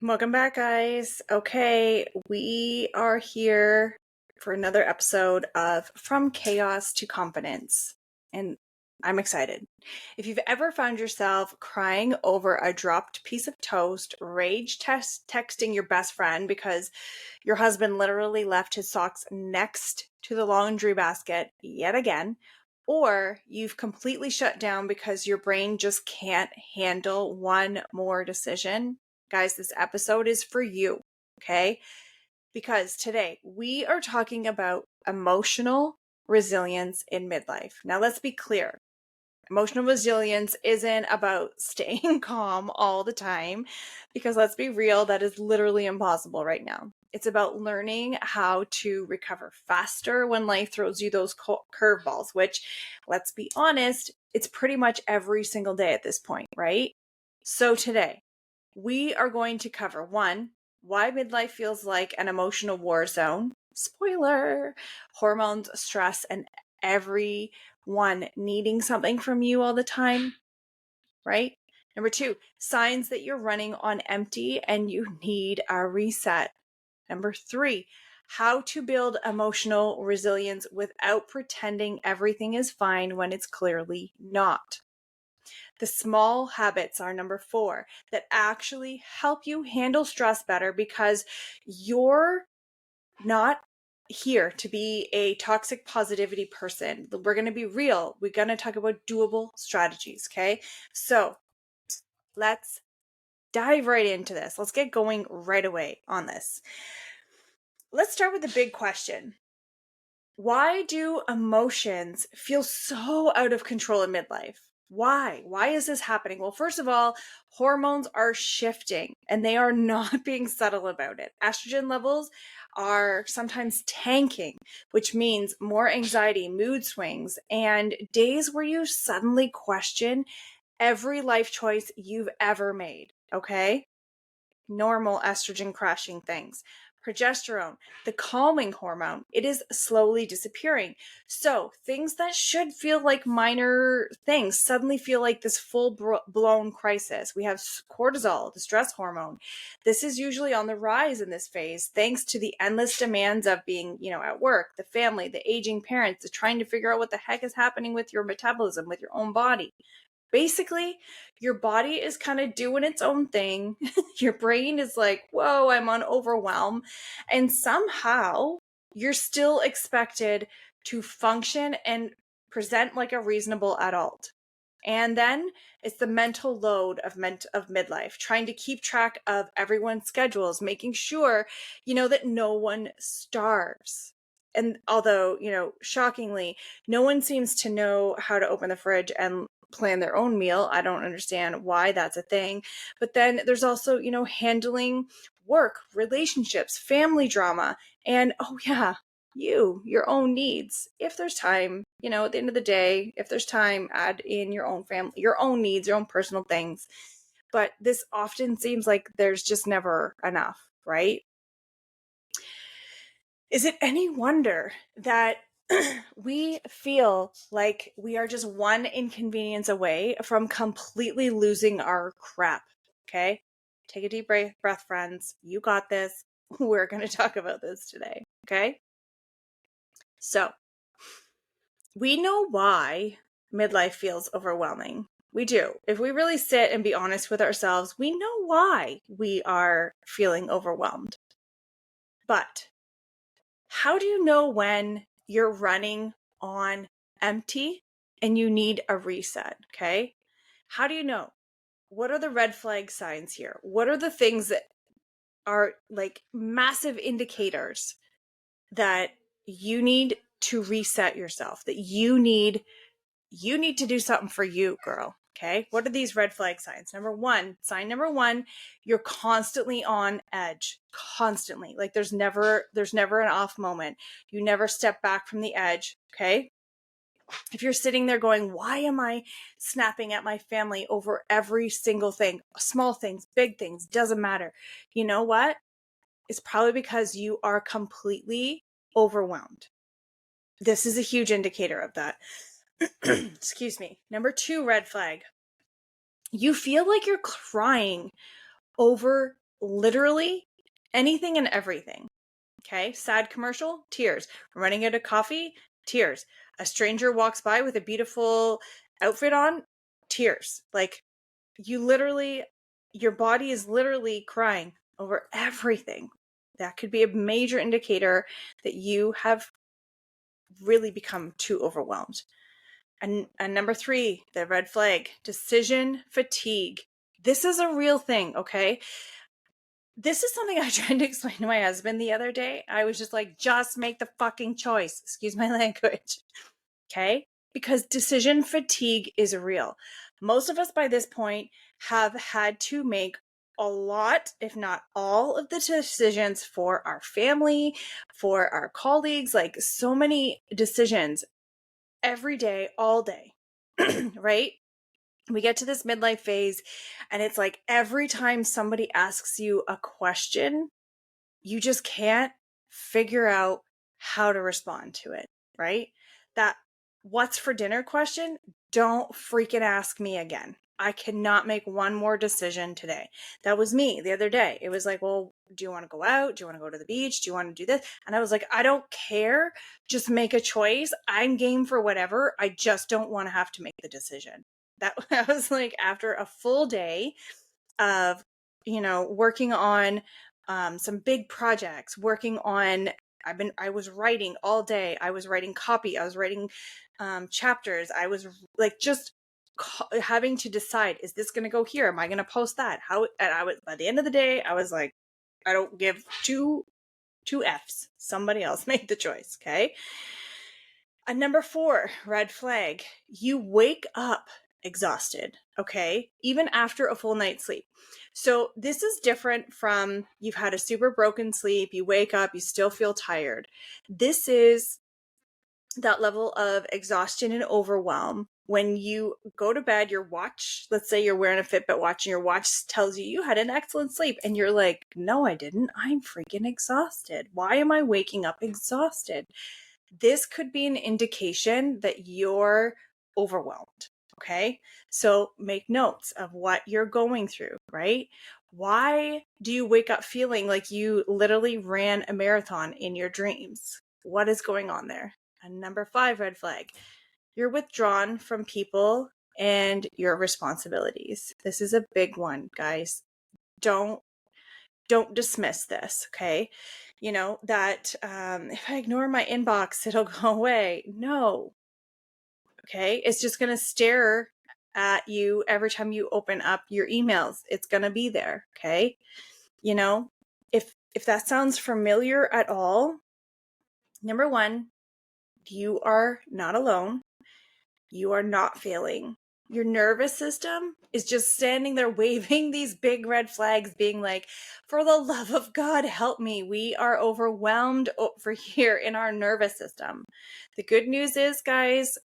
Welcome back, guys. Okay, we are here for another episode of From Chaos to Confidence, and I'm excited. If you've ever found yourself crying over a dropped piece of toast, texting your best friend because your husband literally left his socks next to the laundry basket yet again, or you've completely shut down because your brain just can't handle one more decision, guys, this episode is for you, okay? Because today we are talking about emotional resilience in midlife. Now, let's be clear. Emotional resilience isn't about staying calm all the time, because let's be real, that is literally impossible right now. It's about learning how to recover faster when life throws you those curveballs, which, let's be honest, it's pretty much every single day at this point, right? So today, we are going to cover one, why midlife feels like an emotional war zone. Spoiler, hormones, stress, and everyone needing something from you all the time, right? Number two, signs that you're running on empty and you need a reset. Number three, how to build emotional resilience without pretending everything is fine when it's clearly not. The small habits are number four that actually help you handle stress better, because you're not here to be a toxic positivity person. We're going to be real. We're going to talk about doable strategies. Okay. So let's dive right into this. Let's get going right away on this. Let's start with the big question. Why do emotions feel so out of control in midlife? Why? Why is this happening? Well, first of all, hormones are shifting and they are not being subtle about it. Estrogen levels are sometimes tanking, which means more anxiety, mood swings, and days where you suddenly question every life choice you've ever made. Okay? Normal estrogen crashing things. Progesterone, the calming hormone, it is slowly disappearing. So things that should feel like minor things suddenly feel like this full-blown crisis. We have cortisol, the stress hormone. This is usually on the rise in this phase, thanks to the endless demands of being, at work, the family, the aging parents, the trying to figure out what the heck is happening with your metabolism, with your own body. Basically, your body is kind of doing its own thing. Your brain is like, whoa, I'm on overwhelm. And somehow you're still expected to function and present like a reasonable adult. And then it's the mental load of midlife, trying to keep track of everyone's schedules, making sure, that no one starves. And although, shockingly, no one seems to know how to open the fridge and plan their own meal. I don't understand why that's a thing. But then there's also, handling work, relationships, family drama, and oh yeah, your own needs. If there's time, at the end of the day, if there's time, add in your own family, your own needs, your own personal things. But this often seems like there's just never enough, right? Is it any wonder that we feel like we are just one inconvenience away from completely losing our crap? Okay? Take a deep breath, friends. You got this. We're going to talk about this today. Okay? So, we know why midlife feels overwhelming. We do. If we really sit and be honest with ourselves, we know why we are feeling overwhelmed. But how do you know when you're running on empty and you need a reset? Okay. How do you know? What are the red flag signs here? What are the things that are like massive indicators that you need to reset yourself, that you need to do something for you, girl? Okay. What are these red flag signs? Sign number one, you're constantly on edge, constantly. Like there's never an off moment. You never step back from the edge. Okay. If you're sitting there going, why am I snapping at my family over every single thing, small things, big things, doesn't matter. You know what? It's probably because you are completely overwhelmed. This is a huge indicator of that. Excuse me. Number two red flag. You feel like you're crying over literally anything and everything. Okay. Sad commercial, tears. Running out of coffee, tears. A stranger walks by with a beautiful outfit on, tears. Like, your body is literally crying over everything. That could be a major indicator that you have really become too overwhelmed. And number 3, the red flag, decision fatigue. This is a real thing, okay? This is something I tried to explain to my husband the other day. I was just like, just make the fucking choice. Excuse my language. Okay? Because decision fatigue is real. Most of us by this point have had to make a lot, if not all, of the decisions for our family, for our colleagues, like so many decisions every day, all day, right? We get to this midlife phase, and it's like every time somebody asks you a question, you just can't figure out how to respond to it, right? That what's for dinner question, don't freaking ask me again. I cannot make one more decision today. That was me the other day. It was like, well, do you want to go out? Do you want to go to the beach? Do you want to do this? And I was like, I don't care. Just make a choice. I'm game for whatever. I just don't want to have to make the decision. That I was like, after a full day of, working on some big projects, working on, I was writing all day. I was writing copy. I was writing chapters. I was like, just having to decide, is this going to go here? Am I going to post that? And I was, by the end of the day, I was like, I don't give two F's. Somebody else make the choice. Okay. And number 4, red flag. You wake up exhausted, okay? Even after a full night's sleep. So this is different from you've had a super broken sleep, you wake up, you still feel tired. This is that level of exhaustion and overwhelm. When you go to bed, your watch, let's say you're wearing a Fitbit watch and your watch tells you had an excellent sleep, and you're like, no, I didn't. I'm freaking exhausted. Why am I waking up exhausted? This could be an indication that you're overwhelmed. Okay. So make notes of what you're going through, right? Why do you wake up feeling like you literally ran a marathon in your dreams? What is going on there? And number 5, red flag. You're withdrawn from people and your responsibilities. This is a big one, guys. Don't dismiss this, okay? That if I ignore my inbox, it'll go away. No. Okay? It's just going to stare at you every time you open up your emails. It's going to be there, okay? If that sounds familiar at all, number 1, you are not alone. You are not failing. Your nervous system is just standing there waving these big red flags, being like, for the love of God, help me. We are overwhelmed over here in our nervous system. The good news is, guys,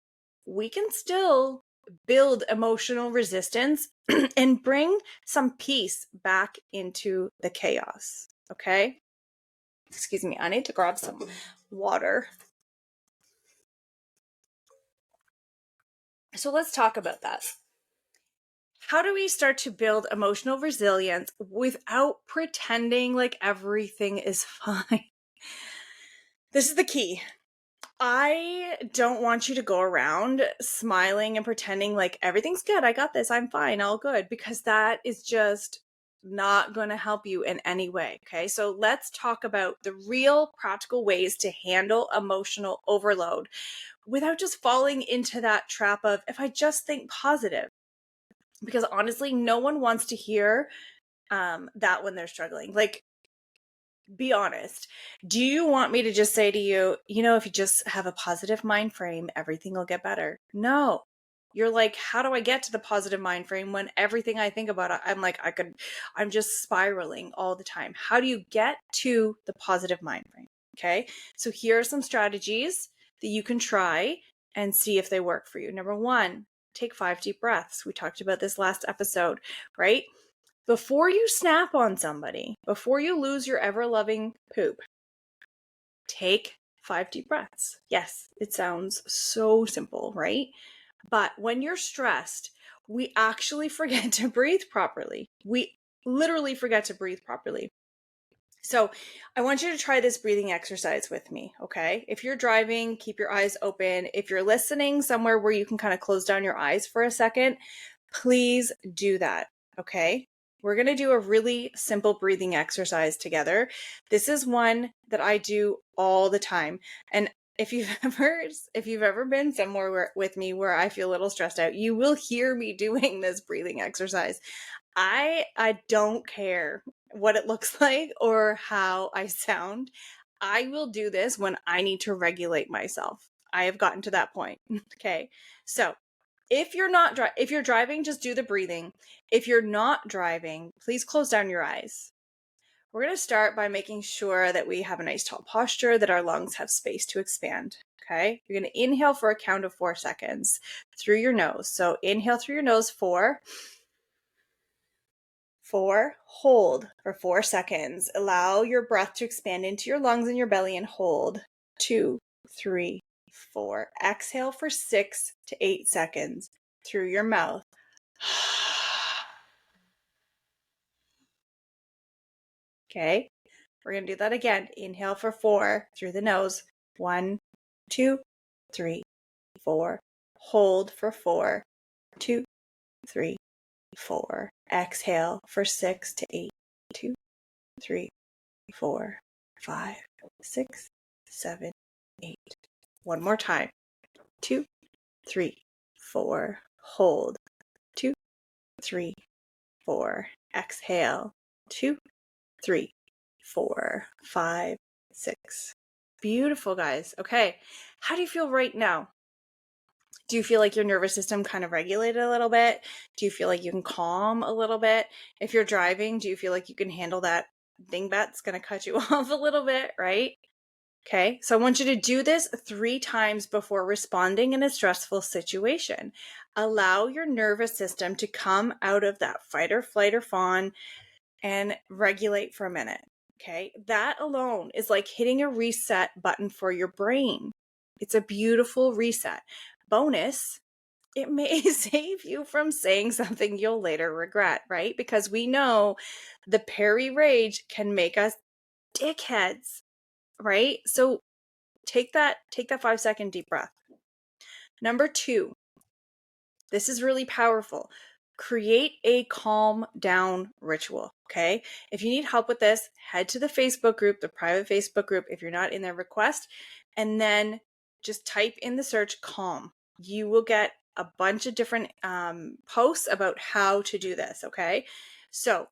we can still build emotional resistance and bring some peace back into the chaos. Okay? Excuse me, I need to grab some water. So let's talk about that. How do we start to build emotional resilience without pretending like everything is fine? This is the key. I don't want you to go around smiling and pretending like everything's good. I got this. I'm fine. All good. Because that is just not going to help you in any way. Okay. So let's talk about the real practical ways to handle emotional overload without just falling into that trap of, if I just think positive. Because honestly, no one wants to hear that when they're struggling. Like, be honest. Do you want me to just say to you, if you just have a positive mind frame, everything will get better? No. You're like, how do I get to the positive mind frame when everything I think about, I'm like, I'm just spiraling all the time. How do you get to the positive mind frame? Okay. So here are some strategies that you can try and see if they work for you. Number 1, take 5 deep breaths. We talked about this last episode, right? Before you snap on somebody, before you lose your ever-loving poop, take 5 deep breaths. Yes, it sounds so simple, right? But when you're stressed, we actually forget to breathe properly. We literally forget to breathe properly. So I want you to try this breathing exercise with me, okay? If you're driving, keep your eyes open. If you're listening somewhere where you can kind of close down your eyes for a second, please do that, okay? We're going to do a really simple breathing exercise together. This is one that I do all the time. And if you've ever been somewhere with me where I feel a little stressed out, you will hear me doing this breathing exercise. I don't care what it looks like or how I sound. I will do this when I need to regulate myself. I have gotten to that point. Okay. So, if you're driving, just do the breathing. If you're not driving, please close down your eyes. We're going to start by making sure that we have a nice tall posture, that our lungs have space to expand. Okay. You're going to inhale for a count of 4 seconds through your nose. So inhale through your nose, 4, hold for 4 seconds. Allow your breath to expand into your lungs and your belly and hold. 2, 3, 4. Exhale for 6 to 8 seconds through your mouth. Okay, we're going to do that again. Inhale for 4 through the nose. 1, 2, 3, 4. Hold for 4, 2, 3, 4. Exhale for 6 to 8. 2, 3, 4, 5, 6, 7, 8. One more time. 2, 3, 4. Hold. 2, 3, 4. Exhale. 2, 3, 4, 5, 6. Beautiful, guys. Okay. How do you feel right now? Do you feel like your nervous system kind of regulated a little bit? Do you feel like you can calm a little bit? If you're driving, do you feel like you can handle that dingbat's going to cut you off a little bit, right? Okay. So I want you to do this 3 times before responding in a stressful situation. Allow your nervous system to come out of that fight or flight or fawn and regulate for a minute. Okay. That alone is like hitting a reset button for your brain. It's a beautiful reset. Bonus, it may save you from saying something you'll later regret, right? Because we know the peri rage can make us dickheads, right? So take that 5-second deep breath. Number 2, this is really powerful. Create a calm down ritual. Okay. If you need help with this, head to the Facebook group, the private Facebook group. If you're not in there, request, and then just type in the search calm. You will get a bunch of different posts about how to do this. Okay. So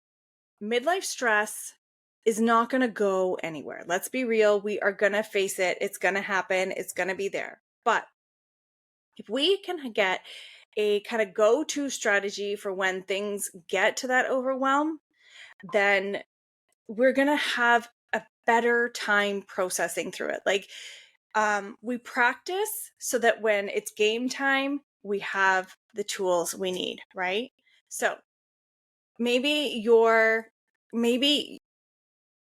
midlife stress is not going to go anywhere. Let's be real. We are going to face it. It's going to happen. It's going to be there. But if we can get a kind of go-to strategy for when things get to that overwhelm, then we're going to have a better time processing through it. Like we practice so that when it's game time, we have the tools we need, right? So maybe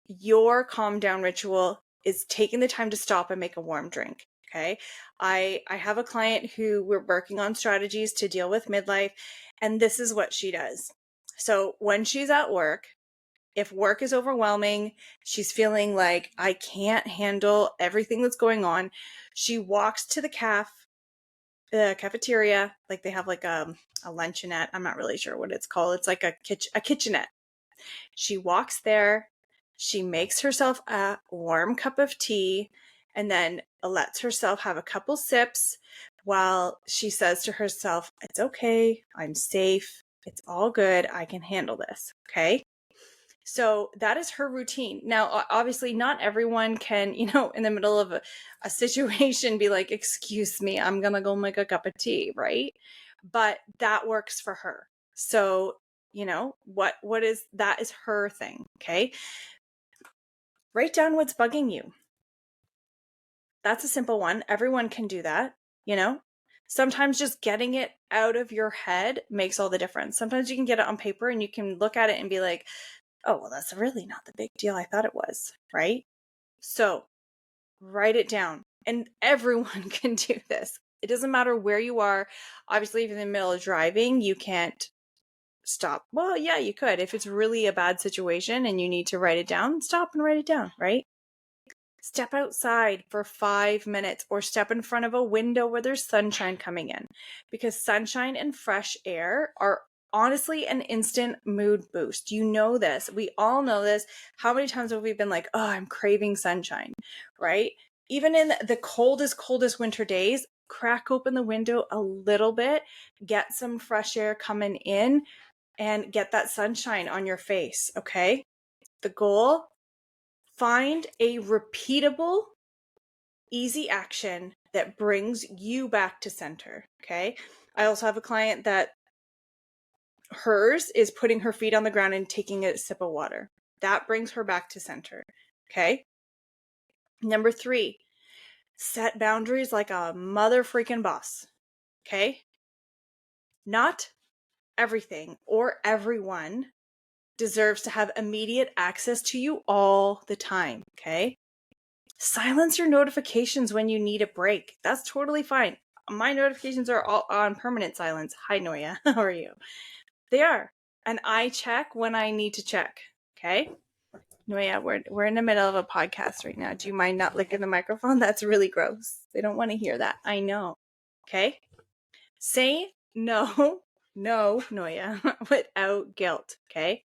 your calm down ritual is taking the time to stop and make a warm drink. Okay. I have a client who we're working on strategies to deal with midlife, and this is what she does. So when she's at work, if work is overwhelming, she's feeling like I can't handle everything that's going on, she walks to the cafeteria, like they have like a luncheonette. I'm not really sure what it's called. It's like a kitchenette. She walks there, she makes herself a warm cup of tea, and then lets herself have a couple sips while she says to herself, it's okay, I'm safe, it's all good, I can handle this. Okay. So that is her routine. Now, obviously, not everyone can, in the middle of a situation be like, excuse me, I'm going to go make a cup of tea, right? But that works for her. So, that is her thing. Okay. Write down what's bugging you. That's a simple one. Everyone can do that, Sometimes just getting it out of your head makes all the difference. Sometimes you can get it on paper and you can look at it and be like, oh, well, that's really not the big deal I thought it was, right? So write it down, and everyone can do this. It doesn't matter where you are. Obviously, if you're in the middle of driving, you can't stop. Well, yeah, you could. If it's really a bad situation and you need to write it down, stop and write it down, right? Step outside for 5 minutes or step in front of a window where there's sunshine coming in, because sunshine and fresh air are honestly an instant mood boost. You know this. We all know this. How many times have we been like, oh, I'm craving sunshine, right? Even in the coldest winter days, crack open the window a little bit, get some fresh air coming in, and get that sunshine on your face, okay? The goal: find a repeatable, easy action that brings you back to center, okay? I also have a client that hers is putting her feet on the ground and taking a sip of water. That brings her back to center, okay? Number 3, set boundaries like a mother freaking boss, okay? Not everything or everyone deserves to have immediate access to you all the time, okay? Silence your notifications when you need a break. That's totally fine. My notifications are all on permanent silence. Hi, Noya. How are you? They are. And I check when I need to check. Okay? Noya, we're in the middle of a podcast right now. Do you mind not licking the microphone? That's really gross. They don't want to hear that. I know. Okay? Say no, Noya, without guilt. Okay?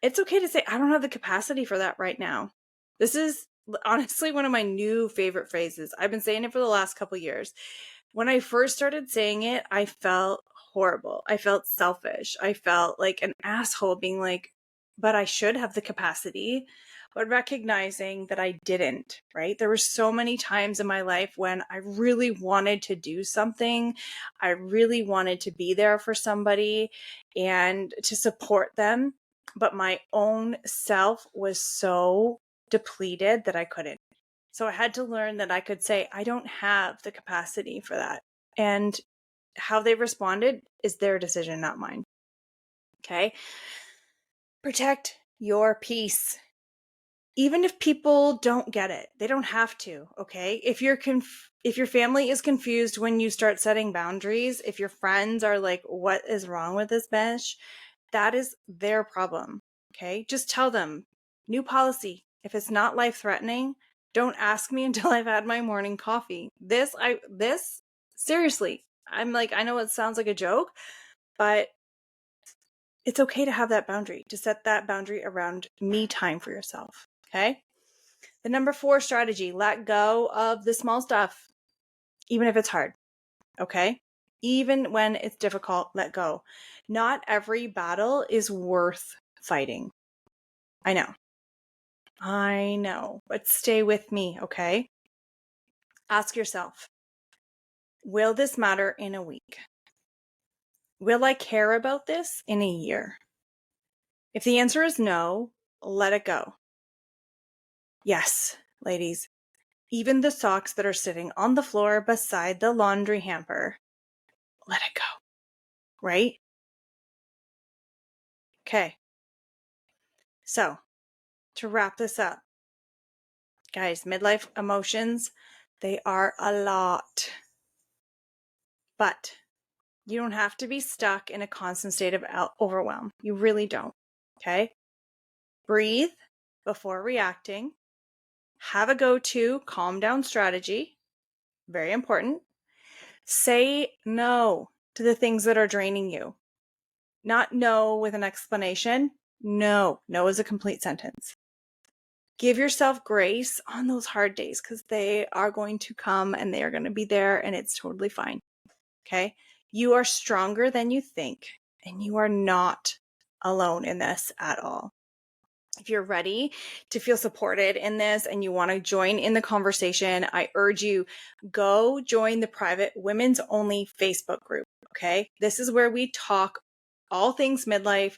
It's okay to say, I don't have the capacity for that right now. This is honestly one of my new favorite phrases. I've been saying it for the last couple years. When I first started saying it, I felt horrible. I felt selfish. I felt like an asshole being like, but I should have the capacity. But recognizing that I didn't, right? There were so many times in my life when I really wanted to do something. I really wanted to be there for somebody and to support them. But my own self was so depleted that I couldn't. So I had to learn that I could say, I don't have the capacity for that. And how they responded is their decision, not mine. Okay? Protect your peace. Even if people don't get it, they don't have to, okay? If your family is confused when you start setting boundaries, if your friends are like, what is wrong with this bitch? That is their problem, okay? Just tell them, new policy. If it's not life-threatening, don't ask me until I've had my morning coffee. This, seriously, I'm like, I know it sounds like a joke, but it's okay to have that boundary, to set that boundary around me time for yourself, okay? The number 4 strategy, let go of the small stuff, even if it's hard, okay? Even when it's difficult, let go. Not every battle is worth fighting. I know, but stay with me, okay? Ask yourself, will this matter in a week? Will I care about this in a year? If the answer is no, let it go. Yes, ladies, even the socks that are sitting on the floor beside the laundry hamper, let it go, right? Okay. So, to wrap this up, guys, midlife emotions, they are a lot. But you don't have to be stuck in a constant state of overwhelm. You really don't. Okay? Breathe before reacting. Have a go-to calm down strategy. Very important. Say no to the things that are draining you. Not no with an explanation. No. No is a complete sentence. Give yourself grace on those hard days because they are going to come and they are going to be there and it's totally fine. Okay? You are stronger than you think and you are not alone in this at all. If you're ready to feel supported in this and you want to join in the conversation, I urge you, go join the private women's only Facebook group. Okay? This is where we talk all things midlife,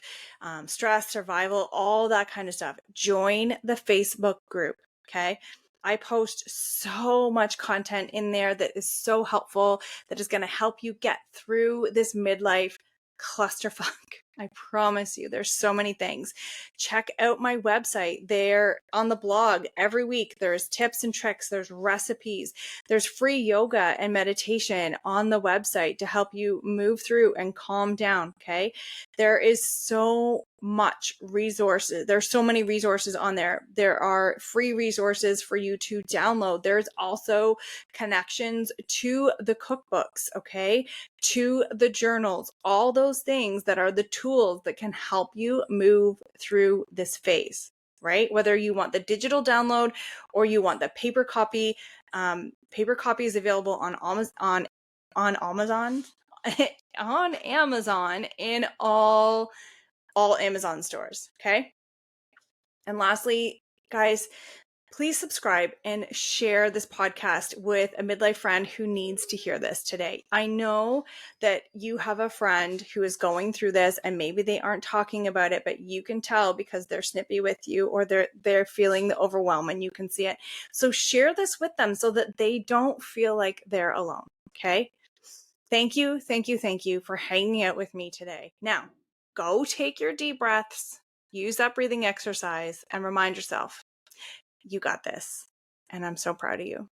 stress, survival, all that kind of stuff. Join the Facebook group. Okay? I post so much content in there that is so helpful, that is going to help you get through this midlife clusterfuck. I promise you, there's so many things. Check out my website. There on the blog every week, there's tips and tricks, there's recipes, there's free yoga and meditation on the website to help you move through and calm down. Okay. There is so much resources. There's so many resources on there. There are free resources for you to download. There's also connections to the cookbooks, okay, to the journals, all those things that are the tools that can help you move through this phase, right? Whether you want the digital download or you want the paper copy, paper copy is available on Amazon, on Amazon, on Amazon in all Amazon stores. Okay. And lastly, guys, please subscribe and share this podcast with a midlife friend who needs to hear this today. I know that you have a friend who is going through this and maybe they aren't talking about it, but you can tell because they're snippy with you or they're feeling the overwhelm and you can see it. So share this with them so that they don't feel like they're alone. Okay. Thank you for hanging out with me today. Now, go take your deep breaths, use that breathing exercise, and remind yourself, you got this. And I'm so proud of you.